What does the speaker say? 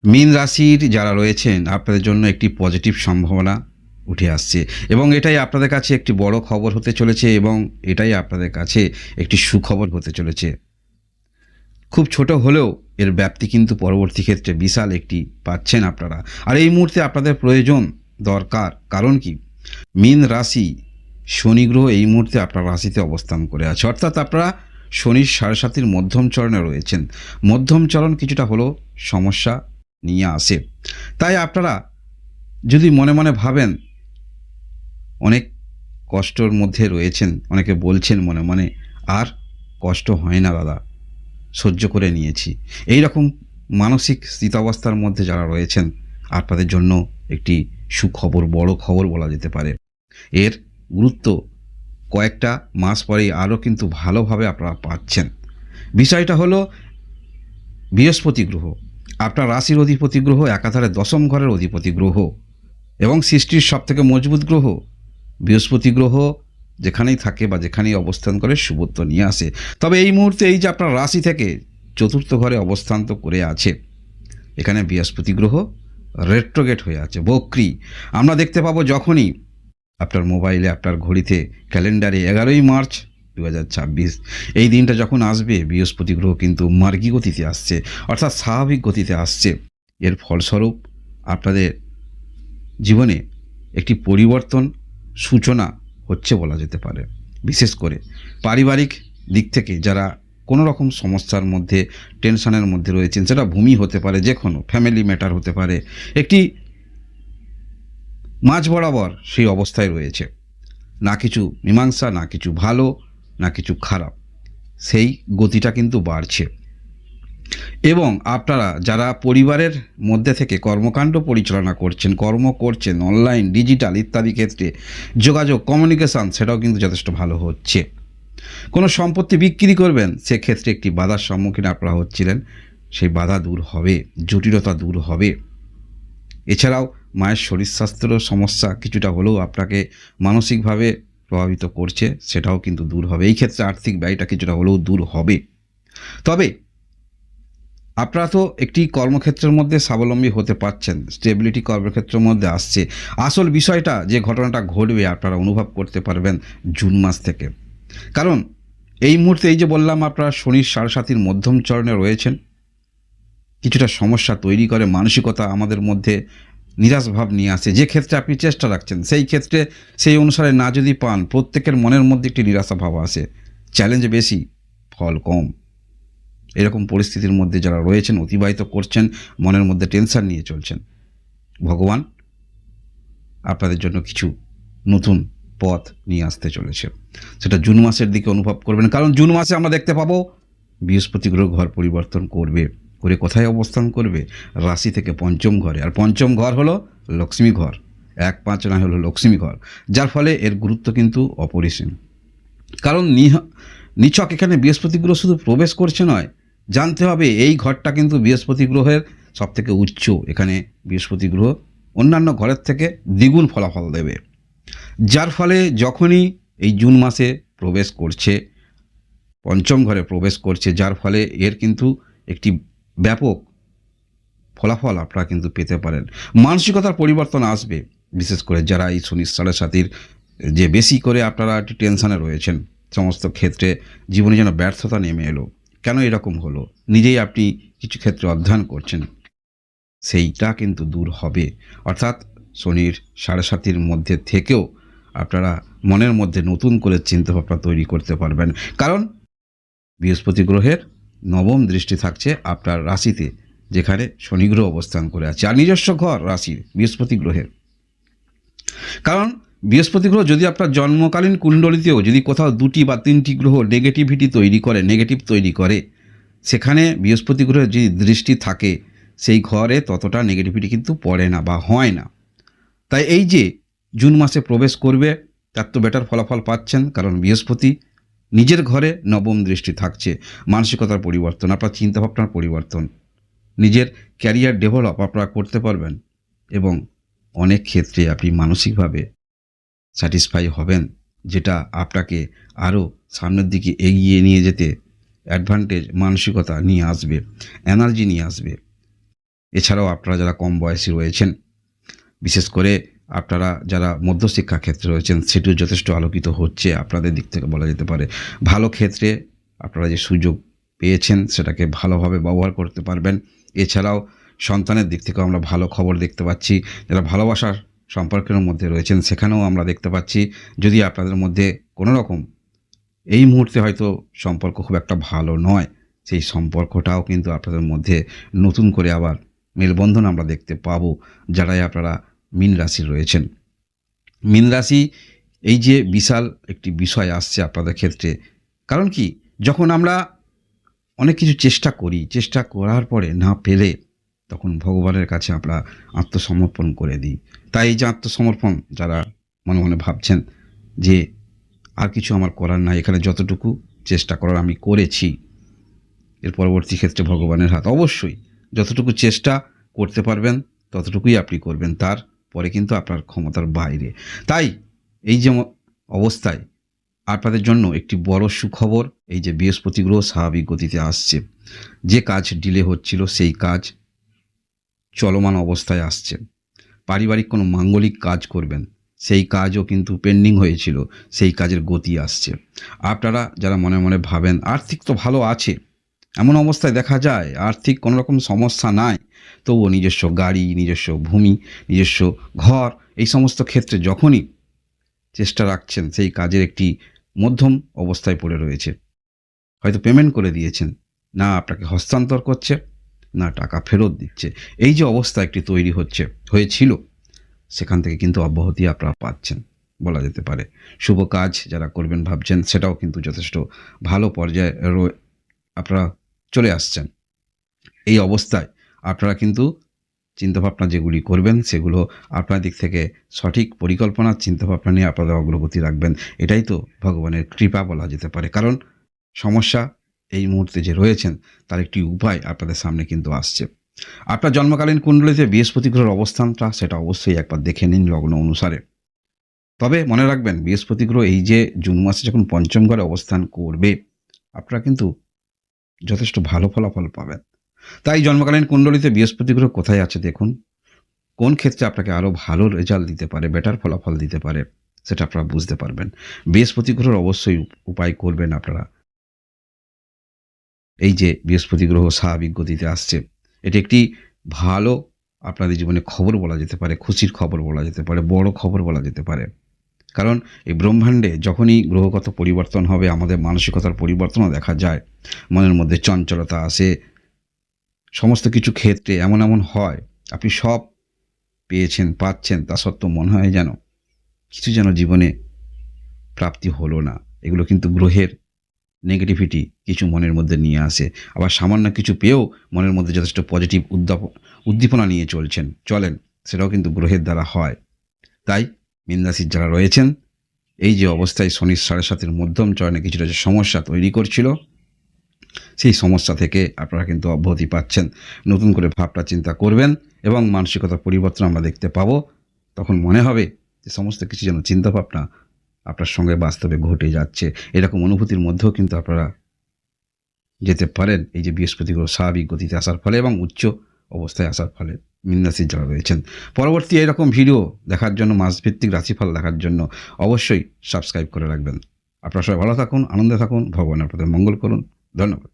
মীন রাশির যারা রয়েছেন আপনাদের জন্য একটি পজিটিভ সম্ভাবনা উঠে আসছে এবং এটাই আপনাদের কাছে একটি বড় খবর হতে চলেছে এবং এটাই আপনাদের কাছে একটি সুখবর হতে চলেছে। খুব ছোট হলেও এর ব্যাপ্তি কিন্তু পরবর্তী ক্ষেত্রে বিশাল একটি পাচ্ছেন আপনারা। আর এই মুহূর্তে আপনাদের প্রয়োজন দরকার, কারণ কি, মীন রাশি শনি গ্রহ এই মুহূর্তে আপনার রাশিতে অবস্থান করে আছে, অর্থাৎ আপনারা শনির 7.5 মধ্যম চরণে রয়েছেন। মধ্যম চরণ কিছুটা হলেও সমস্যা নিয়ে আসে। তাই আপনারা যদি মনে মনে ভাবেন অনেক কষ্টর মধ্যে রয়েছেন, অনেকে বলছেন মনে মনে আর কষ্ট হয় না দাদা, সহ্য করে নিয়েছি, এই রকম মানসিক স্থিতাবস্থার মধ্যে যারা রয়েছেন আপনাদের জন্য একটি সুখবর, বড় খবর বলা যেতে পারে। এর গুরুত্ব কয়েকটা মাস পরেই আরও কিন্তু ভালোভাবে আপনারা পাচ্ছেন। বিষয়টা হলো বৃহস্পতি গ্রহ, আপনার রাশির অধিপতি গ্রহ, একাধারে দশম ঘরের অধিপতি গ্রহ এবং সৃষ্টির সবথেকে মজবুত গ্রহ বৃহস্পতি গ্রহ যেখানেই থাকে বা যেখানেই অবস্থান করে শুভত্ব নিয়ে আসে। তবে এই মুহূর্তে এই যে আপনার রাশি থেকে চতুর্থ ঘরে অবস্থান তো করে আছে, এখানে বৃহস্পতি গ্রহ রেট্রোগেট হয়ে আছে, বক্রি। আমরা দেখতে পাবো যখনই আপনার মোবাইলে, আপনার ঘড়িতে, ক্যালেন্ডারে 11ই মার্চ 2026 এই দিনটা যখন আসবে, বৃহস্পতি গ্রহ কিন্তু মার্গী গতিতে আসছে, অর্থাৎ স্বাভাবিক গতিতে আসছে। এর ফলস্বরূপ আপনাদের জীবনে একটি পরিবর্তন সূচনা হচ্ছে বলা যেতে পারে। বিশেষ করে পারিবারিক দিক থেকে যারা কোনো রকম সমস্যার মধ্যে, টেনশনের মধ্যে রয়েছেন, সেটা ভূমি হতে পারে, যে কোনো ফ্যামিলি ম্যাটার হতে পারে, একটি মাঝ বরাবর সেই অবস্থায় রয়েছে, না কিছু মীমাংসা, না কিছু ভালো, না কিছু খারাপ, সেই গতিটা কিন্তু বাড়ছে। এবং আপনারা যারা পরিবারের মধ্যে থেকে কর্মকাণ্ড পরিচালনা করছেন, কর্ম করছেন, অনলাইন, ডিজিটাল ইত্যাদি ক্ষেত্রে যোগাযোগ, কমিউনিকেশান, সেটাও কিন্তু যথেষ্ট ভালো হচ্ছে। কোনো সম্পত্তি বিক্রি করবেন, সেক্ষেত্রে একটি বাধার সম্মুখীন আপনারা হচ্ছিলেন, সেই বাধা দূর হবে, জটিলতা দূর হবে। এছাড়াও মায়ের শরীর স্বাস্থ্যেরও সমস্যা কিছুটা হলেও আপনাকে মানসিকভাবে প্রভাবিত করছে, সেটাও কিন্তু দূর হবে। এই ক্ষেত্রে আর্থিক ব্যয়টা কিছুটা হলেও দূর হবে। তবে আপনারা তো একটি কর্মক্ষেত্রের মধ্যে স্বাবলম্বী হতে পারছেন, স্টেবিলিটি কর্মক্ষেত্রের মধ্যে আসছে। আসল বিষয়টা, যে ঘটনাটা ঘটবে, আপনারা অনুভব করতে পারবেন জুন মাস থেকে। কারণ এই মুহূর্তে এই যে বললাম আপনারা শনির 7.5 মধ্যম চরণে রয়েছেন, কিছুটা সমস্যা তৈরি করে, মানসিকতা আমাদের মধ্যে নিরাশ ভাব নিয়ে আসে। যে ক্ষেত্রে আপনি চেষ্টা রাখছেন, সেই ক্ষেত্রে সেই অনুসারে না যদি পান, প্রত্যেকের মনের মধ্যে একটি নিরাশা ভাব আসে, চ্যালেঞ্জ বেশি, ফল কম। এরকম পরিস্থিতির মধ্যে যারা রয়েছেন, অতিবাহিত করছেন, মনের মধ্যে টেনশন নিয়ে চলছেন, ভগবান আপনাদের জন্য কিছু নতুন পথ নিয়ে আসতে চলেছে। সেটা জুন মাসের দিকে অনুভব করবেন, কারণ জুন মাসে আমরা দেখতে পাবো বৃহস্পতি গ্রহ ঘর পরিবর্তন করবে, করে কোথায় অবস্থান করবে, রাশি থেকে পঞ্চম ঘরে। আর পঞ্চম ঘর হলো লক্ষ্মী ঘর, 1-5 না হলো লক্ষ্মী ঘর, যার ফলে এর গুরুত্ব কিন্তু অপরিসীম। কারণ নিছক এখানে বৃহস্পতি গ্রহ শুধু প্রবেশ করছে নয়, জানতে হবে এই ঘরটা কিন্তু বৃহস্পতি গ্রহের সবথেকে উচ্চ। এখানে বৃহস্পতি গ্রহ অন্যান্য ঘরের থেকে দ্বিগুণ ফলাফল দেবে, যার ফলে যখনই এই জুন মাসে প্রবেশ করছে, পঞ্চম ঘরে প্রবেশ করছে, যার ফলে এর কিন্তু একটি ব্যাপক ফলাফল আপনারা কিন্তু পেতে পারেন। মানসিকতার পরিবর্তন আসবে, বিশেষ করে যারা এই শনির 7.5 যে বেশি করে আপনারা একটি টেনশানে রয়েছেন, সমস্ত ক্ষেত্রে জীবনে যেন ব্যর্থতা নেমে এলো, কেন এরকম হলো, নিজেই আপনি কিছু ক্ষেত্রে অধ্যয়ন করছেন, সেইটা কিন্তু দূর হবে। অর্থাৎ শনির 7.5 মধ্যে থেকেও আপনারা মনের মধ্যে নতুন করে চিন্তাভাবনা তৈরি করতে পারবেন, কারণ বৃহস্পতি গ্রহের নবম দৃষ্টি থাকছে আপনার রাশিতে, যেখানে শনি গ্রহ অবস্থান করে আছে, আর নিজস্ব ঘর রাশির বৃহস্পতি গ্রহের। কারণ বৃহস্পতি গ্রহ যদি আপনার জন্মকালীন কুণ্ডলিতেও যদি কোথাও 2টি বা 3টি গ্রহ নেগেটিভিটি তৈরি করে, নেগেটিভ তৈরি করে, সেখানে বৃহস্পতি গ্রহের যদি দৃষ্টি থাকে, সেই ঘরে ততটা নেগেটিভিটি কিন্তু পড়ে না বা হয় না। তাই এই যে জুন মাসে প্রবেশ করবে, তার তো বেটার ফলাফল পাচ্ছেন, কারণ বৃহস্পতি নিজের ঘরে নবম দৃষ্টি থাকছে। মানসিকতার পরিবর্তন, আপনার চিন্তাভাবনার পরিবর্তন, নিজের ক্যারিয়ার ডেভেলপ আপনারা করতে পারবেন এবং অনেক ক্ষেত্রে আপনি মানসিকভাবে স্যাটিসফাই হবেন, যেটা আপনাকে আরও সামনের দিকে এগিয়ে নিয়ে যেতে অ্যাডভান্টেজ মানসিকতা নিয়ে আসবে, এনার্জি নিয়ে আসবে। এছাড়াও আপনারা যারা কম বয়সী রয়েছেন, বিশেষ করে আপনারা যারা মধ্যশিক্ষা ক্ষেত্রে রয়েছেন, সেটিও যথেষ্ট আলোকিত হচ্ছে আপনাদের দিক থেকে বলা যেতে পারে। ভালো ক্ষেত্রে আপনারা যে সুযোগ পেয়েছেন সেটাকে ভালোভাবে ব্যবহার করতে পারবেন। এছাড়াও সন্তানের দিক থেকেও আমরা ভালো খবর দেখতে পাচ্ছি। যারা ভালোবাসার সম্পর্কের মধ্যে রয়েছেন সেখানেও আমরা দেখতে পাচ্ছি, যদি আপনাদের মধ্যে কোনো রকম এই মুহূর্তে হয়তো সম্পর্ক খুব একটা ভালো নয়, সেই সম্পর্কটাও কিন্তু আপনাদের মধ্যে নতুন করে আবার মেলবন্ধন আমরা দেখতে পাবো, যারাই আপনারা মীন রাশি রয়েছেন। মীন রাশি, এই যে বিশাল একটি বিষয় আসছে আপনাদের ক্ষেত্রে। কারণ কি, যখন আমরা অনেক কিছু চেষ্টা করি, চেষ্টা করার পরে না পেলে তখন ভগবানের কাছে আমরা আত্মসমর্পণ করে দিই। তাই এই যে আত্মসমর্পণ, যারা মনে মনে ভাবছেন যে আর কিছু আমার করার নাই, এখানে যতটুকু চেষ্টা করার আমি করেছি, এর পরবর্তী ক্ষেত্রে ভগবানের হাত। অবশ্যই যতটুকু চেষ্টা করতে পারবেন ততটুকুই আপনি করবেন, তারপরে কিন্তু আপনার ক্ষমতার বাইরে। তাই এই যে অবস্থায় আপনাদের জন্য একটি বড় সুখবর, এই যে বৃহস্পতি গ্রহ স্বাভাবিক গতিতে আসছে। যে কাজ ডিলে হচ্ছিল সেই কাজ চলমান অবস্থায় আসছে। পারিবারিক কোনো মাঙ্গলিক কাজ করবেন, সেই কাজও কিন্তু পেন্ডিং হয়েছিল, সেই কাজের গতি আসছে। আপনারা যারা মনে মনে ভাবেন আর্থিক তো ভালো আছে, এমন অবস্থায় দেখা যায় আর্থিক কোনো রকম সমস্যা নাই, তবুও নিজস্ব গাড়ি, নিজস্ব ভূমি, নিজস্ব ঘর, এই সমস্ত ক্ষেত্রে যখনই চেষ্টা রাখছেন, সেই কাজের একটি মধ্যম অবস্থায় পড়ে রয়েছে। হয়তো পেমেন্ট করে দিয়েছেন, না আপনাকে হস্তান্তর করছে, না টাকা ফেরত দিচ্ছে। এই যে অবস্থা একটি তৈরি হয়েছিল, সেখান থেকে কিন্তু অব্যাহতি আপনারা পাচ্ছেন বলা যেতে পারে। শুভ কাজ যারা করবেন ভাবছেন, সেটাও কিন্তু যথেষ্ট ভালো পর্যায়ে আপনারা চলে আসছেন। এই অবস্থায় আপনারা কিন্তু চিন্তাভাবনা যেগুলি করবেন, সেগুলো আপনার দিক থেকে সঠিক পরিকল্পনা চিন্তাভাবনা নিয়ে আপনারা অগ্রগতি রাখবেন। এটাই তো ভগবানের কৃপা বলা যেতে পারে। কারণ সমস্যা এই মুহূর্তে যে রয়েছেন, তার একটি উপায় আপনাদের সামনে কিন্তু আসছে। আপনার জন্মকালীন কুণ্ডলিতে বৃহস্পতি গ্রহের অবস্থানটা, সেটা অবশ্যই একবার দেখে নিন লগ্ন অনুসারে। তবে মনে রাখবেন, বৃহস্পতি গ্রহ এই যে জুন মাসে যখন পঞ্চম ঘরে অবস্থান করবে, আপনারা কিন্তু যথেষ্ট ভালো ফলাফল পাবেন। তাই জন্মকালীন কুণ্ডলিতে বৃহস্পতি গ্রহ কোথায় আছে দেখুন, কোন ক্ষেত্রে আপনাকে আরও ভালো রেজাল্ট দিতে পারে, বেটার ফলাফল দিতে পারে, সেটা আপনারা বুঝতে পারবেন। বৃহস্পতি গ্রহের অবশ্যই উপায় করবেন আপনারা। এই যে বৃহস্পতি গ্রহ স্বাভাবিক গতিতে আসছে, এটি একটি ভালো আপনাদের জীবনে খবর বলা যেতে পারে, খুশির খবর বলা যেতে পারে, বড় খবর বলা যেতে পারে। কারণ এই ব্রহ্মাণ্ডে যখনই গ্রহগত পরিবর্তন হবে, আমাদের মানসিকতার পরিবর্তনও দেখা যায়। মনের মধ্যে চঞ্চলতা আসে, সমস্ত কিছু ক্ষেত্রে এমন এমন হয়, আপনি সব পেয়েছেন, পাচ্ছেন, তা সত্ত্বেও মনে হয় যেন কিছু যেন জীবনে প্রাপ্তি হলো না। এগুলো কিন্তু গ্রহের নেগেটিভিটি কিছু মনের মধ্যে নিয়ে আসে। আবার সামান্য কিছু পেয়েও মনের মধ্যে যথেষ্ট পজিটিভ উদ্দীপনা নিয়ে চলেন, সেটাও কিন্তু গ্রহের দ্বারা হয়। তাই মীন রাশির যারা রয়েছেন, এই যে অবস্থায় শনির 7.5-এর মধ্যম চরণে কিছুটা যে সমস্যা তৈরি করছিল, সেই সমস্যা থেকে আপনারা কিন্তু অব্যাহতি পাচ্ছেন। নতুন করে ভাবনা চিন্তা করবেন এবং মানসিকতার পরিবর্তন আমরা দেখতে পাবো। তখন মনে হবে যে সমস্ত কিছু যেন চিন্তাভাবনা আপনার সঙ্গে বাস্তবে ঘটে যাচ্ছে। এরকম অনুভূতির মধ্যেও কিন্তু আপনারা যেতে পারেন, এই যে বৃহস্পতি গ্রহ স্বাভাবিক গতিতে আসার ফলে এবং উচ্চ অবস্থায় আসার ফলে। মীন রাশির যারা রয়েছেন, পরবর্তী এরকম ভিডিও দেখার জন্য, মাসভিত্তিক রাশিফল দেখার জন্য অবশ্যই সাবস্ক্রাইব করে রাখবেন। আপনারা সবাই ভালো থাকুন, আনন্দে থাকুন, ভগবান আপনাদের মঙ্গল করুন। ধন্যবাদ।